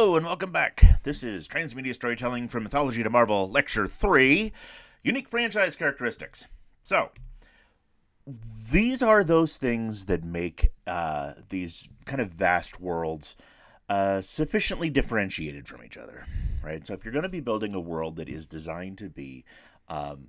Hello and welcome back. This is Transmedia Storytelling from Mythology to Marvel, Lecture 3, Unique Franchise Characteristics. So, these are those things that make these kind of vast worlds sufficiently differentiated from each other, right? So if you're going to be building a world that is designed to be um,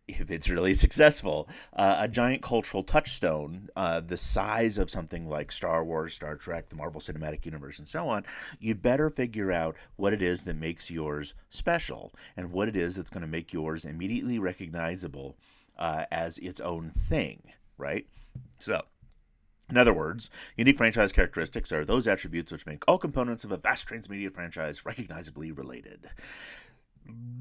if it's really successful, a giant cultural touchstone, the size of something like Star Wars, Star Trek, the Marvel Cinematic Universe, and so on, you better figure out what it is that makes yours special and what it is that's going to make yours immediately recognizable as its own thing, right? So, in other words, unique franchise characteristics are those attributes which make all components of a vast transmedia franchise recognizably related.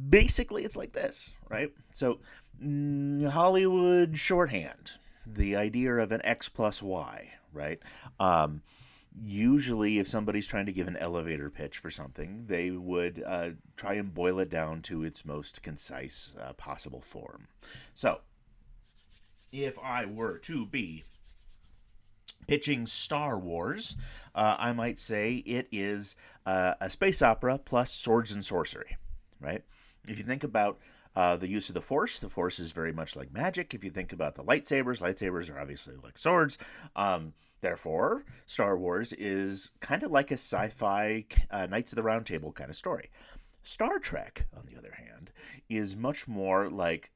Basically, it's like this, right? So, Hollywood shorthand, the idea of an X plus Y, right? Usually, if somebody's trying to give an elevator pitch for something, they would try and boil it down to its most concise possible form. So, if I were to be pitching Star Wars, I might say it is a space opera plus swords and sorcery, right? If you think about the use of the Force is very much like magic. If you think about the lightsabers are obviously like swords. Therefore, Star Wars is kind of like a sci-fi Knights of the Round Table kind of story. Star Trek, on the other hand, is much more like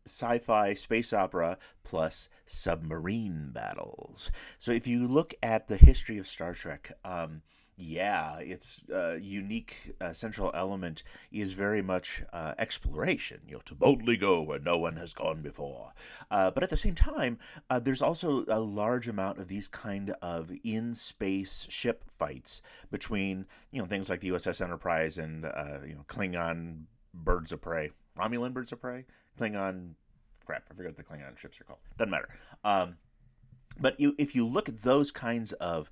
sci-fi space opera plus submarine battles. So if you look at the history of Star Trek, its unique central element is very much exploration, to boldly go where no one has gone before. But at the same time, there's also a large amount of these kind of in-space ship fights between, things like the USS Enterprise and, Klingon birds of prey, Romulan birds of prey, Klingon, crap, I forget what the Klingon ships are called. Doesn't matter. But if you look at those kinds of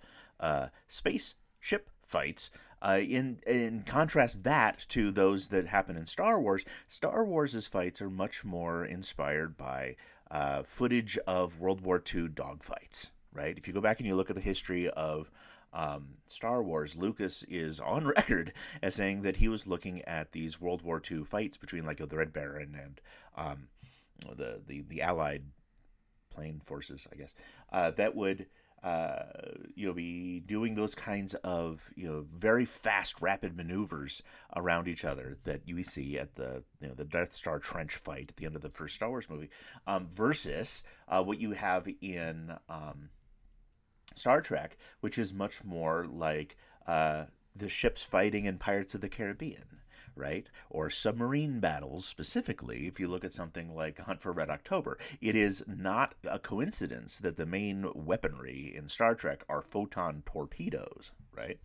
space ship fights, in contrast that to those that happen in Star Wars, Star Wars' fights are much more inspired by footage of World War II dogfights, right? If you go back and you look at the history of Star Wars, Lucas is on record as saying that he was looking at these World War II fights between like the Red Baron and the Allied plane forces, I guess, that would be doing those kinds of very fast, rapid maneuvers around each other that you see at the Death Star trench fight at the end of the first Star Wars movie, versus what you have in Star Trek, which is much more like the ships fighting in Pirates of the Caribbean. Right? Or submarine battles specifically, if you look at something like Hunt for Red October. It is not a coincidence that the main weaponry in Star Trek are photon torpedoes, right?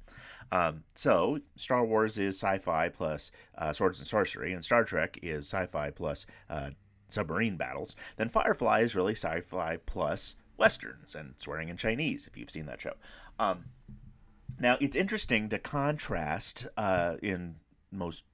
So Star Wars is sci-fi plus swords and sorcery, and Star Trek is sci-fi plus submarine battles. Then Firefly is really sci-fi plus westerns and swearing in Chinese, if you've seen that show. Now, it's interesting to contrast in most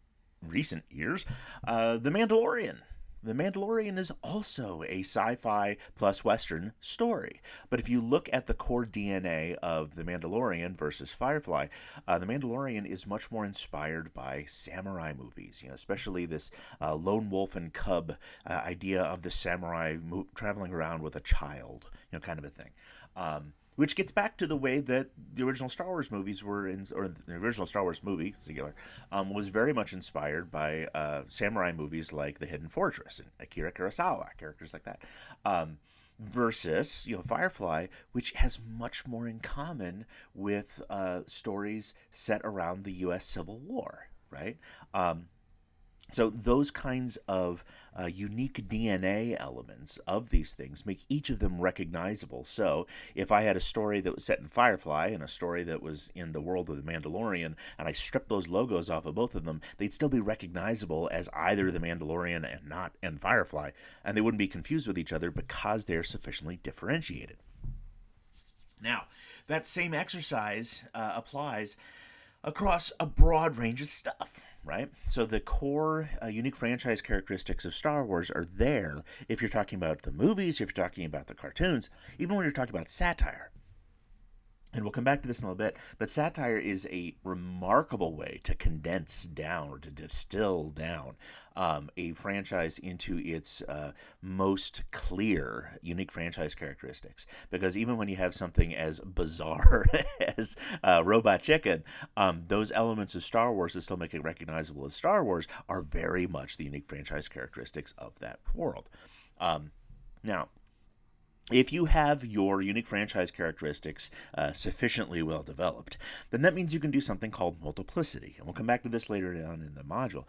recent years, The Mandalorian. The Mandalorian is also a sci-fi plus Western story. But if you look at the core DNA of The Mandalorian versus Firefly, The Mandalorian is much more inspired by samurai movies, especially this lone wolf and cub idea of the samurai traveling around with a child, kind of a thing. Which gets back to the way that the original Star Wars movies were, or the original Star Wars movie, singular, was very much inspired by samurai movies like The Hidden Fortress and Akira Kurosawa, characters like that. Versus, Firefly, which has much more in common with stories set around the U.S. Civil War, right? So those kinds of unique DNA elements of these things make each of them recognizable. So if I had a story that was set in Firefly and a story that was in the world of The Mandalorian, and I stripped those logos off of both of them, they'd still be recognizable as either The Mandalorian and Firefly, and they wouldn't be confused with each other because they're sufficiently differentiated. Now, that same exercise applies across a broad range of stuff, right? So the core unique franchise characteristics of Star Wars are there if you're talking about the movies, if you're talking about the cartoons, even when you're talking about satire. And we'll come back to this in a little bit, but satire is a remarkable way to condense down or to distill down a franchise into its most clear, unique franchise characteristics. Because even when you have something as bizarre as Robot Chicken, those elements of Star Wars that still make it recognizable as Star Wars are very much the unique franchise characteristics of that world. Now, if you have your unique franchise characteristics sufficiently well developed, then that means you can do something called multiplicity. And we'll come back to this later on in the module.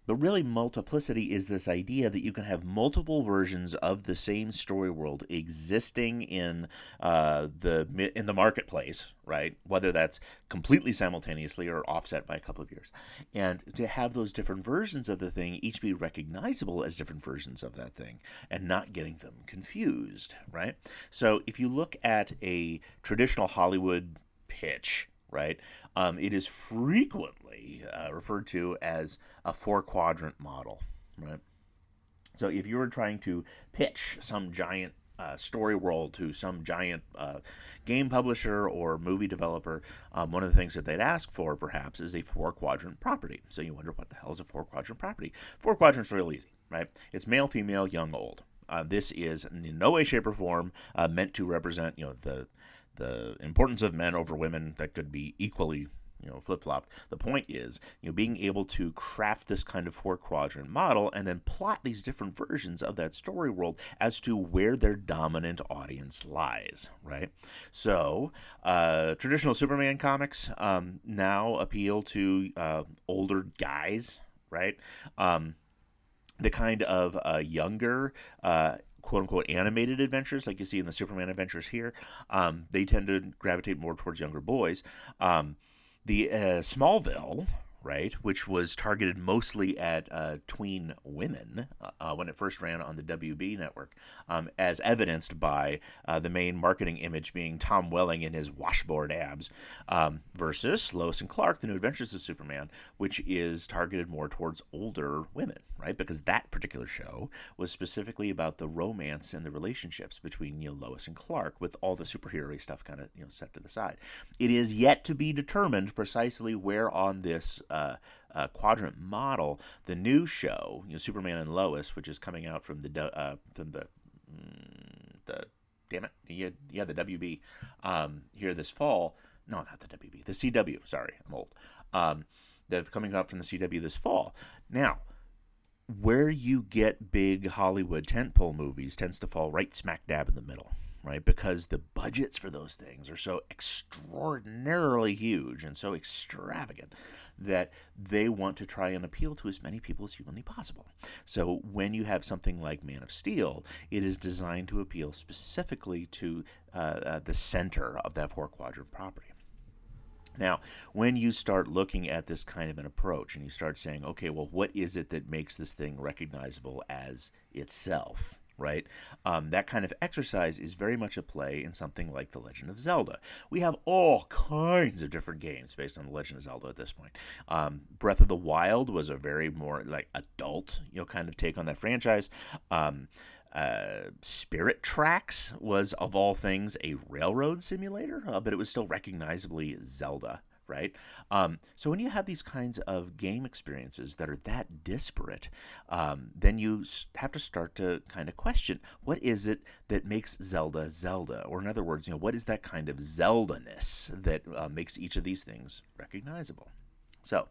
But really, multiplicity is this idea that you can have multiple versions of the same story world existing in the marketplace, right? Whether that's completely simultaneously or offset by a couple of years, and to have those different versions of the thing each be recognizable as different versions of that thing, and not getting them confused, right? So if you look at a traditional Hollywood pitch, right? It is frequently referred to as a four-quadrant model, right? So if you were trying to pitch some giant story world to some giant game publisher or movie developer, one of the things that they'd ask for, perhaps, is a four-quadrant property. So you wonder, what the hell is a four-quadrant property? Four quadrants are real easy, right? It's male, female, young, old. This is in no way, shape, or form meant to represent, the importance of men over women that could be equally, flip-flopped. The point is, being able to craft this kind of four-quadrant model and then plot these different versions of that story world as to where their dominant audience lies, right? So, traditional Superman comics now appeal to older guys, right? The kind of younger quote-unquote animated adventures like you see in the Superman adventures here, they tend to gravitate more towards younger boys. The Smallville, right, which was targeted mostly at tween women when it first ran on the WB network, as evidenced by the main marketing image being Tom Welling in his washboard abs, versus Lois and Clark, The New Adventures of Superman, which is targeted more towards older women, right, because that particular show was specifically about the romance and the relationships between Lois and Clark, with all the superhero stuff kind of set to the side. It is yet to be determined precisely where on this quadrant model the new show, Superman and Lois, which is coming out from the damn it, the WB here this fall. No, not the WB, the CW. Sorry, I'm old. They're coming out from the CW this fall. Now, where you get big Hollywood tentpole movies tends to fall right smack dab in the middle, right? Because the budgets for those things are so extraordinarily huge and so extravagant that they want to try and appeal to as many people as humanly possible. So when you have something like Man of Steel, it is designed to appeal specifically to the center of that four-quadrant property. Now, when you start looking at this kind of an approach and you start saying, okay, well, what is it that makes this thing recognizable as itself, right? That kind of exercise is very much a play in something like The Legend of Zelda. We have all kinds of different games based on The Legend of Zelda at this point. Breath of the Wild was a very more like adult, kind of take on that franchise. Spirit Tracks was, of all things, a railroad simulator, but it was still recognizably Zelda, right? So when you have these kinds of game experiences that are that disparate, then you have to start to kind of question, what is it that makes Zelda Zelda? Or in other words, what is that kind of Zelda-ness that makes each of these things recognizable? So,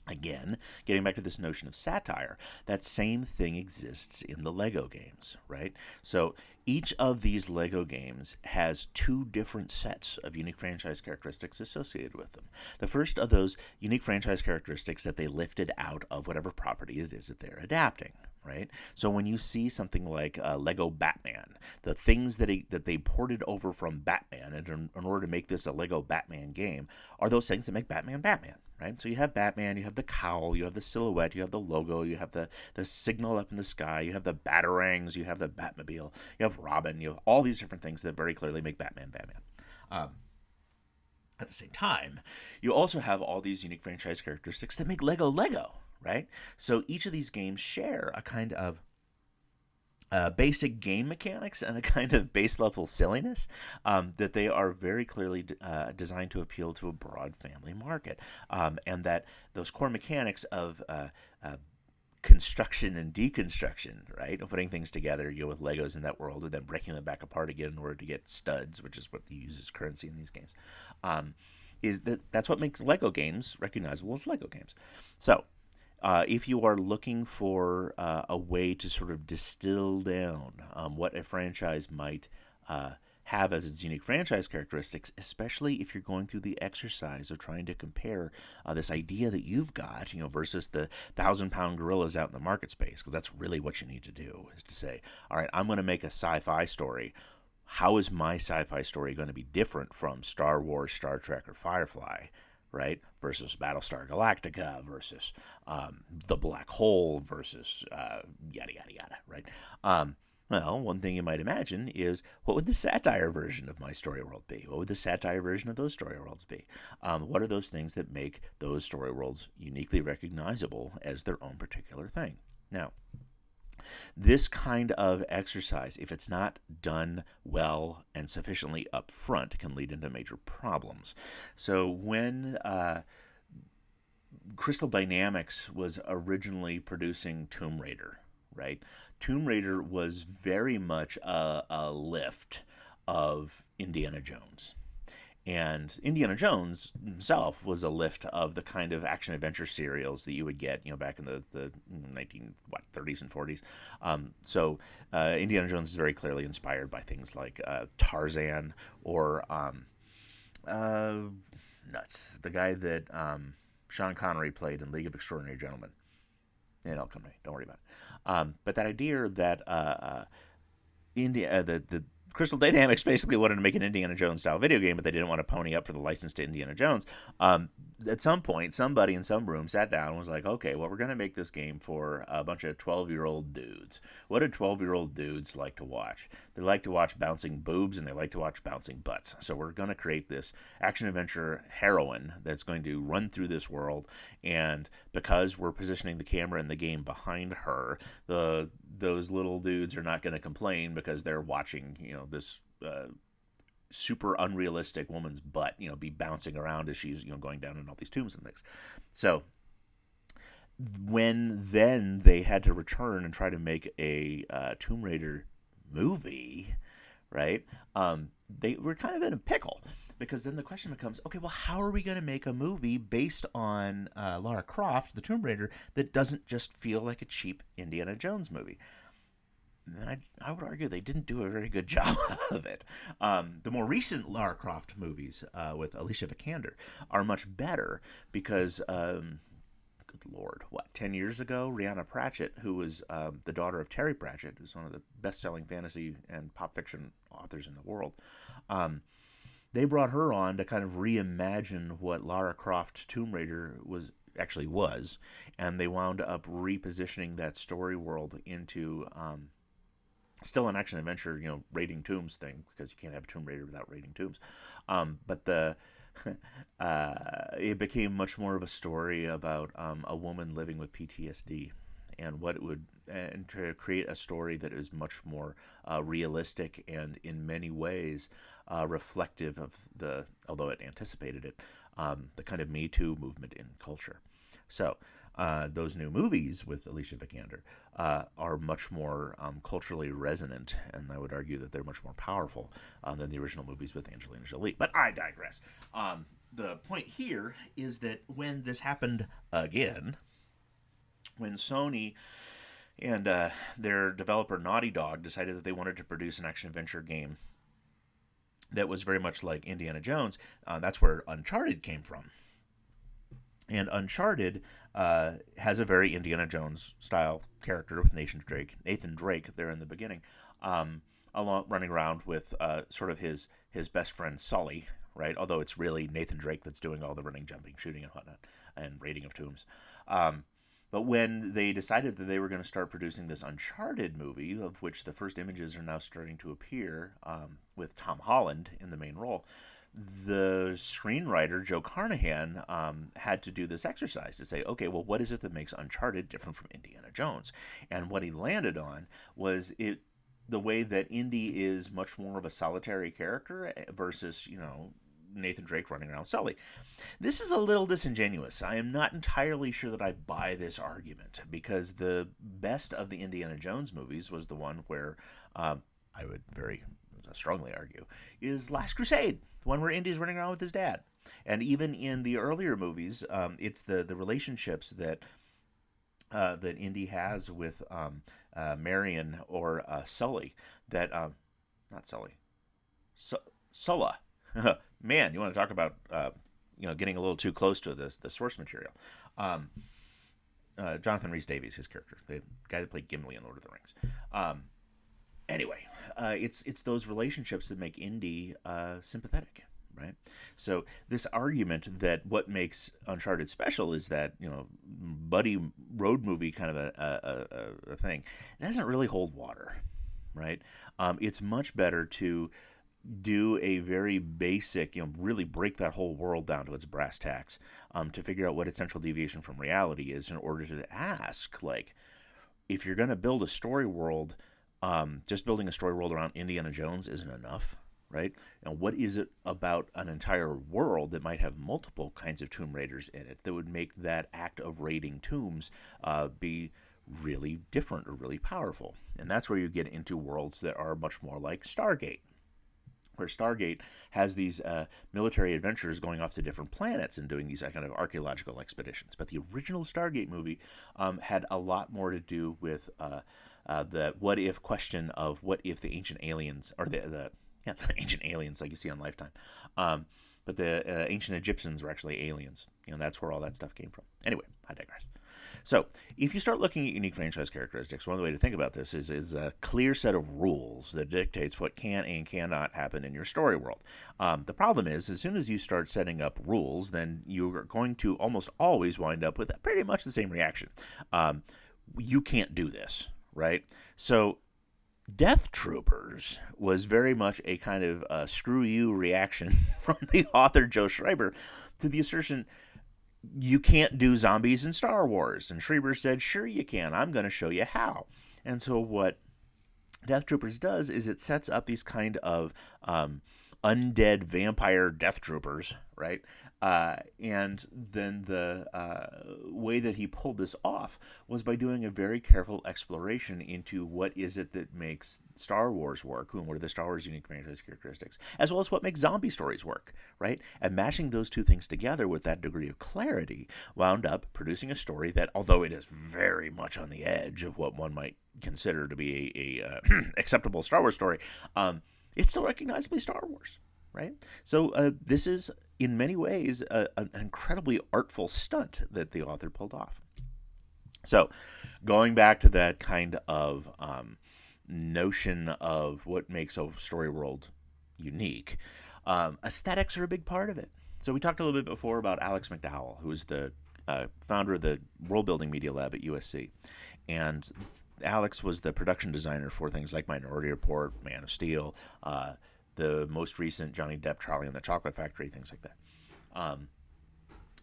again, getting back to this notion of satire, that same thing exists in the Lego games, right? So each of these Lego games has two different sets of unique franchise characteristics associated with them. The first of those unique franchise characteristics that they lifted out of whatever property it is that they're adapting, right? So when you see something like Lego Batman, the things that they ported over from Batman in order to make this a Lego Batman game are those things that make Batman Batman, right? So you have Batman, you have the cowl, you have the silhouette, you have the logo, you have the signal up in the sky, you have the batarangs, you have the Batmobile, you have Robin, you have all these different things that very clearly make Batman Batman. At the same time, you also have all these unique franchise characteristics that make Lego Lego, right? So each of these games share a kind of basic game mechanics and a kind of base level silliness, that they are very clearly designed to appeal to a broad family market, and that those core mechanics of uh, construction and deconstruction, right? Of putting things together, with Legos in that world, and then breaking them back apart again in order to get studs, which is what you use as currency in these games. Um, that's what makes Lego games recognizable as Lego games. So, if you are looking for a way to sort of distill down what a franchise might have as its unique franchise characteristics, especially if you're going through the exercise of trying to compare this idea that you've got, versus the 1,000-pound gorillas out in the market space, because that's really what you need to do, is to say, all right, I'm going to make a sci-fi story. How is my sci-fi story going to be different from Star Wars, Star Trek, or Firefly? Right, versus Battlestar Galactica, versus the Black Hole, versus yada yada yada. Right. Well, one thing you might imagine is, what would the satire version of my story world be? What would the satire version of those story worlds be? What are those things that make those story worlds uniquely recognizable as their own particular thing? Now, this kind of exercise, if it's not done well and sufficiently upfront, can lead into major problems. So when Crystal Dynamics was originally producing Tomb Raider, right? Tomb Raider was very much a lift of Indiana Jones. And Indiana Jones himself was a lift of the kind of action adventure serials that you would get, back in the 30s and 40s. Indiana Jones is very clearly inspired by things like Tarzan, or nuts, the guy that Sean Connery played in League of Extraordinary Gentlemen. It'll come to me. Don't worry about it. But that idea that the Crystal Dynamics basically wanted to make an Indiana Jones style video game, but they didn't want to pony up for the license to Indiana Jones. At some point, somebody in some room sat down and was like, okay, well, we're going to make this game for a bunch of 12-year-old dudes. What do 12-year-old dudes like to watch? They like to watch bouncing boobs, and they like to watch bouncing butts. So we're going to create this action-adventure heroine that's going to run through this world, and because we're positioning the camera in the game behind her, those little dudes are not going to complain because they're watching, this super unrealistic woman's butt, be bouncing around as she's, going down in all these tombs and things. So when then they had to return and try to make a Tomb Raider movie, right? They were kind of in a pickle, because then the question becomes, okay, well, how are we going to make a movie based on Lara Croft, the Tomb Raider, that doesn't just feel like a cheap Indiana Jones movie? And I would argue they didn't do a very good job of it. The more recent Lara Croft movies with Alicia Vikander are much better, because, good lord, 10 years ago, Rhianna Pratchett, who was the daughter of Terry Pratchett, who's one of the best-selling fantasy and pop fiction authors in the world, they brought her on to kind of reimagine what Lara Croft Tomb Raider was, and they wound up repositioning that story world into still an action adventure, raiding tombs thing, because you can't have a Tomb Raider without raiding tombs. But it became much more of a story about a woman living with PTSD, and what it would, and to create a story that is much more realistic, and in many ways reflective of although it anticipated it, the kind of Me Too movement in culture. So those new movies with Alicia Vikander are much more culturally resonant, and I would argue that they're much more powerful than the original movies with Angelina Jolie. But I digress. The point here is that when this happened again, when Sony and their developer Naughty Dog decided that they wanted to produce an action-adventure game that was very much like Indiana Jones, that's where Uncharted came from. And Uncharted has a very Indiana Jones style character with Nathan Drake there in the beginning, running around with sort of his best friend Sully, right? Although it's really Nathan Drake that's doing all the running, jumping, shooting, and whatnot, and raiding of tombs. But when they decided that they were going to start producing this Uncharted movie, of which the first images are now starting to appear with Tom Holland in the main role, the screenwriter Joe Carnahan had to do this exercise to say, okay, well, what is it that makes Uncharted different from Indiana Jones? And what he landed on was the way that Indy is much more of a solitary character versus, Nathan Drake running around Sully. This is a little disingenuous. I am not entirely sure that I buy this argument, because the best of the Indiana Jones movies was the one where I would very strongly argue is Last Crusade, the one where Indy's running around with his dad. And even in the earlier movies, it's the relationships that that Indy has with Marion or Sully. That not Sully, Sulla. Man, you want to talk about getting a little too close to the source material. Jonathan Rhys Davies, his character, the guy that played Gimli in Lord of the Rings. Anyway, it's those relationships that make Indy sympathetic, right? So this argument that what makes Uncharted special is that buddy road movie kind of a thing, it doesn't really hold water, right? It's much better to do a very basic, really break that whole world down to its brass tacks, to figure out what its central deviation from reality is, in order to ask, like, if you're going to build a story world, just building a story world around Indiana Jones isn't enough, right? And what is it about an entire world that might have multiple kinds of Tomb Raiders in it that would make that act of raiding tombs be really different or really powerful? And that's where you get into worlds that are much more like Stargate, where Stargate has these military adventurers going off to different planets and doing these kind of archaeological expeditions. But the original Stargate movie had a lot more to do with the what if question of what if the ancient aliens, or the ancient aliens like you see on Lifetime, but the ancient Egyptians were actually aliens. That's where all that stuff came from. Anyway, I digress. So, if you start looking at unique franchise characteristics, one of the way to think about this is a clear set of rules that dictates what can and cannot happen in your story world. The problem is, as soon as you start setting up rules, then you're going to almost always wind up with pretty much the same reaction. You can't do this, right? So, Death Troopers was very much a kind of screw you reaction from the author Joe Schreiber to the assertion, you can't do zombies in Star Wars. And Schreiber said, sure you can. I'm going to show you how. And so what Death Troopers does is it sets up these kind of undead vampire Death Troopers, right? And then the way that he pulled this off was by doing a very careful exploration into what is it that makes Star Wars work, and what are the Star Wars unique franchise characteristics, as well as what makes zombie stories work, right? And matching those two things together with that degree of clarity wound up producing a story that, although it is very much on the edge of what one might consider to be a acceptable Star Wars story, it's still recognizably Star Wars, right? So this is, in many ways, an incredibly artful stunt that the author pulled off. So, going back to that kind of notion of what makes a story world unique, aesthetics are a big part of it. So we talked a little bit before about Alex McDowell, who is the founder of the World Building Media Lab at USC. And Alex was the production designer for things like Minority Report, Man of Steel, the most recent Johnny Depp Charlie and the Chocolate Factory, things like that.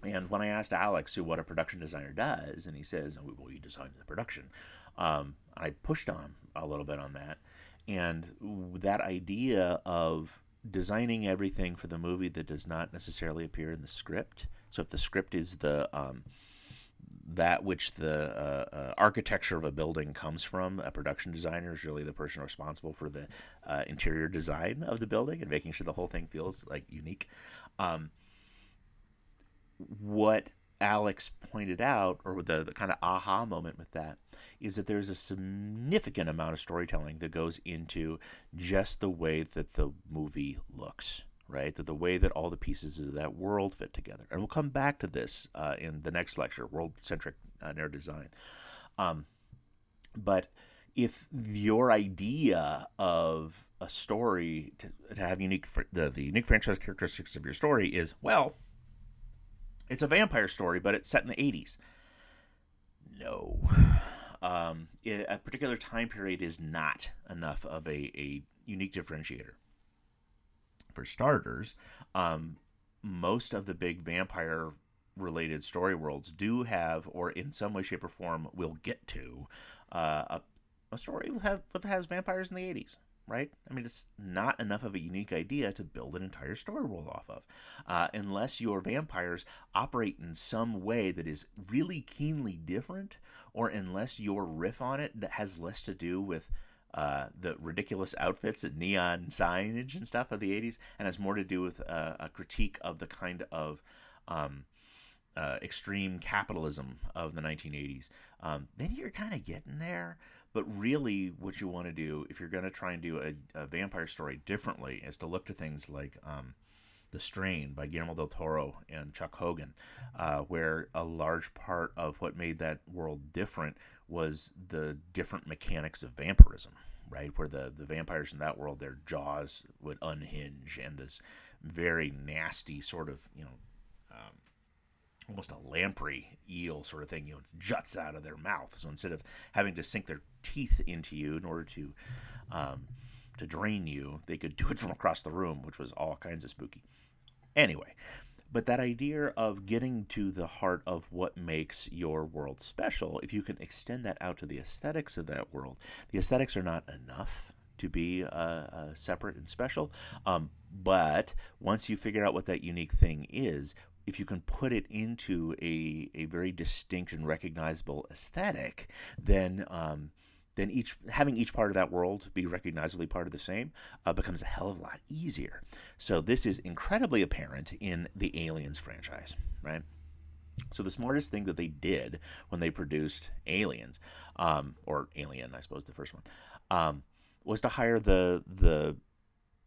And when I asked Alex what a production designer does, and he says, oh, well, he designed the production, I pushed on him a little bit on that. And that idea of designing everything for the movie that does not necessarily appear in the script. So if the script is that which the architecture of a building comes from, a production designer is really the person responsible for the interior design of the building and making sure the whole thing feels like unique. What Alex pointed out, or the kind of aha moment with that, is that there's a significant amount of storytelling that goes into just the way that the movie looks, right? That the way that all the pieces of that world fit together. And we'll come back to this in the next lecture, world-centric narrative design. But if your idea of a story to have the unique franchise characteristics of your story is, well, it's a vampire story, but it's set in the 80s. No. A particular time period is not enough of a unique differentiator. For starters, most of the big vampire related story worlds do have, or in some way, shape, or form will get to, a story that has vampires in the 80s, right? I mean, it's not enough of a unique idea to build an entire story world off of, unless your vampires operate in some way that is really keenly different, or unless your riff on it that has less to do with the ridiculous outfits and neon signage and stuff of the 80s, and has more to do with a critique of the kind of extreme capitalism of the 1980s, then you're kind of getting there. But really, what you want to do, if you're going to try and do a vampire story differently, is to look to things like The Strain by Guillermo del Toro and Chuck Hogan, where a large part of what made that world different was the different mechanics of vampirism, right? Where the vampires in that world, their jaws would unhinge, and this very nasty sort of, almost a lamprey eel sort of thing, juts out of their mouth. So instead of having to sink their teeth into you in order to drain you, they could do it from across the room, which was all kinds of spooky. Anyway, but that idea of getting to the heart of what makes your world special, if you can extend that out to the aesthetics of that world, the aesthetics are not enough to be separate and special. But once you figure out what that unique thing is, if you can put it into a very distinct and recognizable aesthetic, then having each part of that world be recognizably part of the same becomes a hell of a lot easier. So this is incredibly apparent in the Aliens franchise, right? So the smartest thing that they did when they produced Aliens, or Alien, I suppose the first one, was to hire the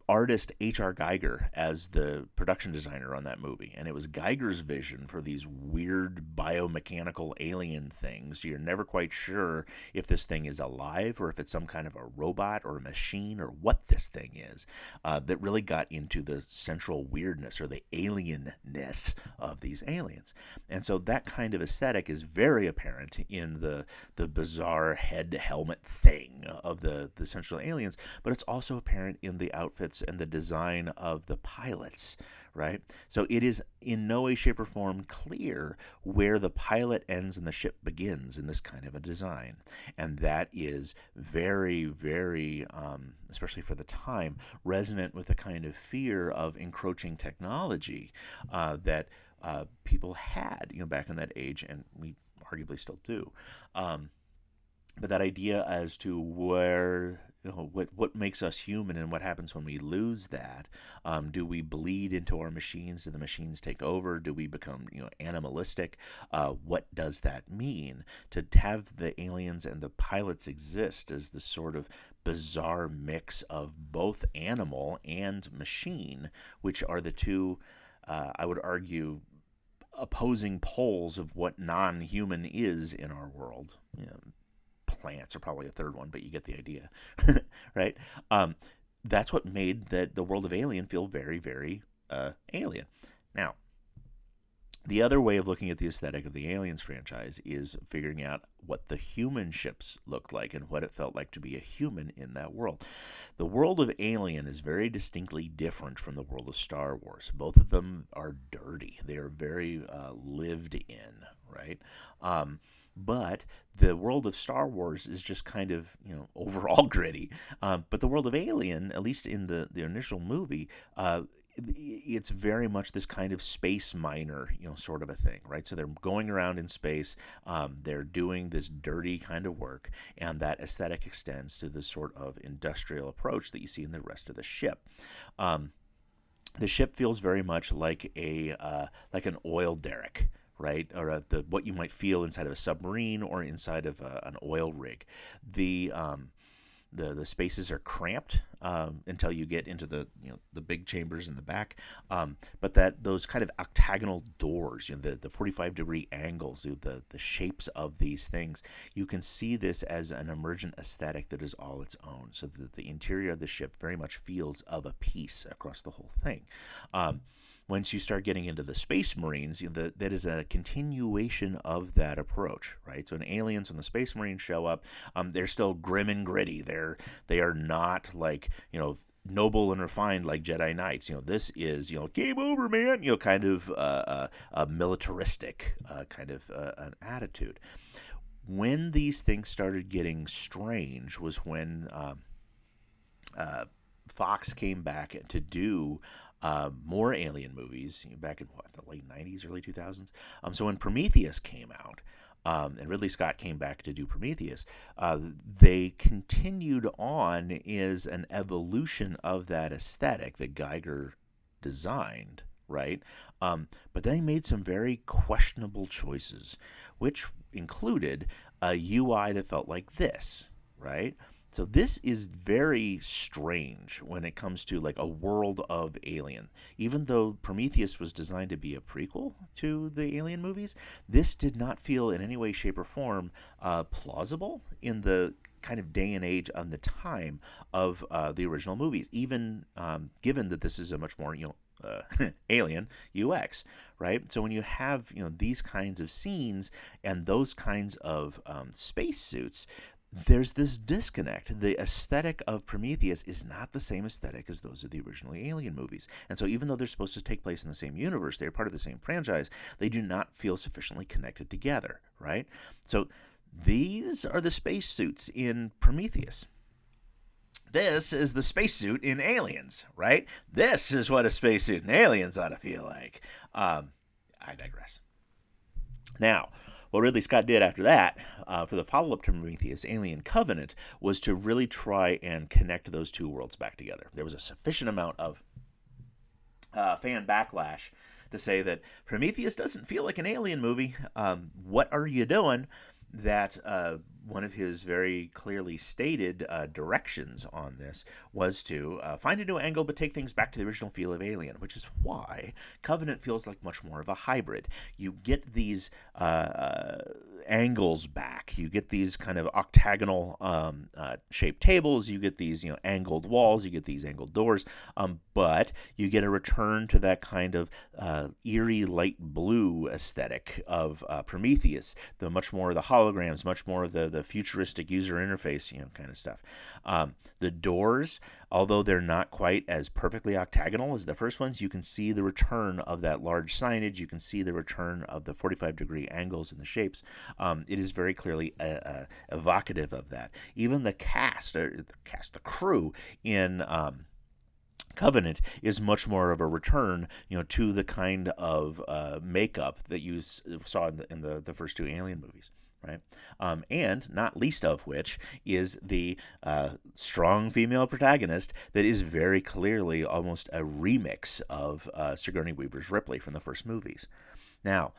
artist H.R. Geiger as the production designer on that movie. And it was Geiger's vision for these weird biomechanical alien things. You're never quite sure if this thing is alive or if it's some kind of a robot or a machine or what this thing is, that really got into the central weirdness or the alienness of these aliens. And so that kind of aesthetic is very apparent in the bizarre head helmet thing of the central aliens, but it's also apparent in the outfits and the design of the pilots, right? So it is in no way, shape, or form clear where the pilot ends and the ship begins in this kind of a design. And that is very, very, especially for the time, resonant with the kind of fear of encroaching technology that people had, back in that age, and we arguably still do. But that idea as to where, what makes us human and what happens when we lose that. Do we bleed into our machines? Do the machines take over? Do we become, animalistic? What does that mean? To have the aliens and the pilots exist as this sort of bizarre mix of both animal and machine, which are the two, I would argue, opposing poles of what non-human is in our world. Plants are probably a third one, but you get the idea, right? That's what made the world of Alien feel very, very alien. Now, the other way of looking at the aesthetic of the Aliens franchise is figuring out what the human ships looked like and what it felt like to be a human in that world. The world of Alien is very distinctly different from the world of Star Wars. Both of them are dirty. They are very lived in, right? But the world of Star Wars is just kind of, overall gritty. But the world of Alien, at least in the initial movie, it's very much this kind of space miner, sort of a thing, right? So they're going around in space, they're doing this dirty kind of work, and that aesthetic extends to the sort of industrial approach that you see in the rest of the ship. The ship feels very much like an oil derrick, right? Or what you might feel inside of a submarine or inside of an oil rig. The spaces are cramped until you get into the big chambers in the back, but those kind of octagonal doors, the 45-degree angles, the shapes of these things, you can see this as an emergent aesthetic that is all its own. So that the interior of the ship very much feels of a piece across the whole thing. Once you start getting into the Space Marines, that is a continuation of that approach, right? So in Aliens, when the Space Marines show up, they're still grim and gritty. They are not like, noble and refined like Jedi Knights. This is, game over, man, kind of a militaristic kind of an attitude. When these things started getting strange was when Fox came back to do more Alien movies back in the late 90s, early 2000s. So when Prometheus came out, and Ridley Scott came back to do Prometheus, they continued on as an evolution of that aesthetic that Giger designed, right? But they made some very questionable choices, which included a UI that felt like this, right? So this is very strange when it comes to like a world of Alien. Even though Prometheus was designed to be a prequel to the Alien movies, this did not feel in any way, shape, or form plausible in the kind of day and age on the time of the original movies, even given that this is a much more, Alien UX, right? So when you have, these kinds of scenes and those kinds of spacesuits, there's this disconnect. The aesthetic of Prometheus is not the same aesthetic as those of the original Alien movies. And so even though they're supposed to take place in the same universe, they're part of the same franchise, they do not feel sufficiently connected together, right? So these are the spacesuits in Prometheus. This is the spacesuit in Aliens, right? This is what a spacesuit in Aliens ought to feel like. I digress. Now, what Ridley Scott did after that, for the follow-up to Prometheus, Alien Covenant, was to really try and connect those two worlds back together. There was a sufficient amount of fan backlash to say that Prometheus doesn't feel like an Alien movie. What are you doing? That one of his very clearly stated directions on this was to find a new angle but take things back to the original feel of Alien, which is why Covenant feels like much more of a hybrid. You get these angles back. You get these kind of octagonal shaped tables. You get these angled walls. You get these angled doors. But you get a return to that kind of eerie light blue aesthetic of Prometheus. The much more of the holograms, much more of the futuristic user interface, kind of stuff. The doors, although they're not quite as perfectly octagonal as the first ones, you can see the return of that large signage. You can see the return of the 45-degree angles in the shapes. It is very clearly evocative of that. Even the the crew in Covenant is much more of a return, to the kind of makeup that you saw in the first two Alien movies. Right? And not least of which is the strong female protagonist that is very clearly almost a remix of Sigourney Weaver's Ripley from the first movies. Now,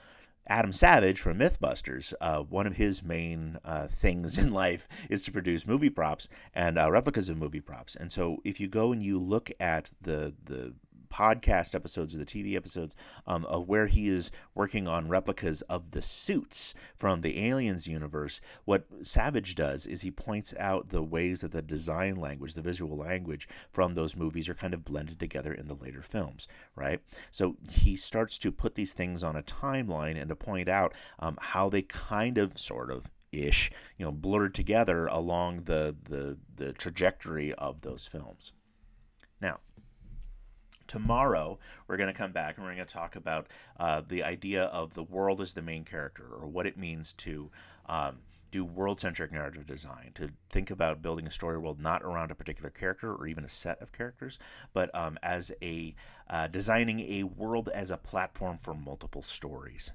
Adam Savage from Mythbusters, one of his main things in life is to produce movie props and replicas of movie props. And so if you go and you look at the podcast episodes or the TV episodes of where he is working on replicas of the suits from the Aliens universe, what Savage does is he points out the ways that the design language, the visual language from those movies are kind of blended together in the later films, right? So he starts to put these things on a timeline and to point out how they kind of, sort of, ish, blurred together along the trajectory of those films. Now, tomorrow, we're going to come back and we're going to talk about the idea of the world as the main character, or what it means to do world-centric narrative design, to think about building a story world not around a particular character or even a set of characters, but as designing a world as a platform for multiple stories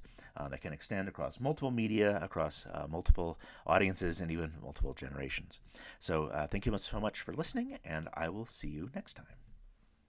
that can extend across multiple media, across multiple audiences, and even multiple generations. So thank you so much for listening, and I will see you next time.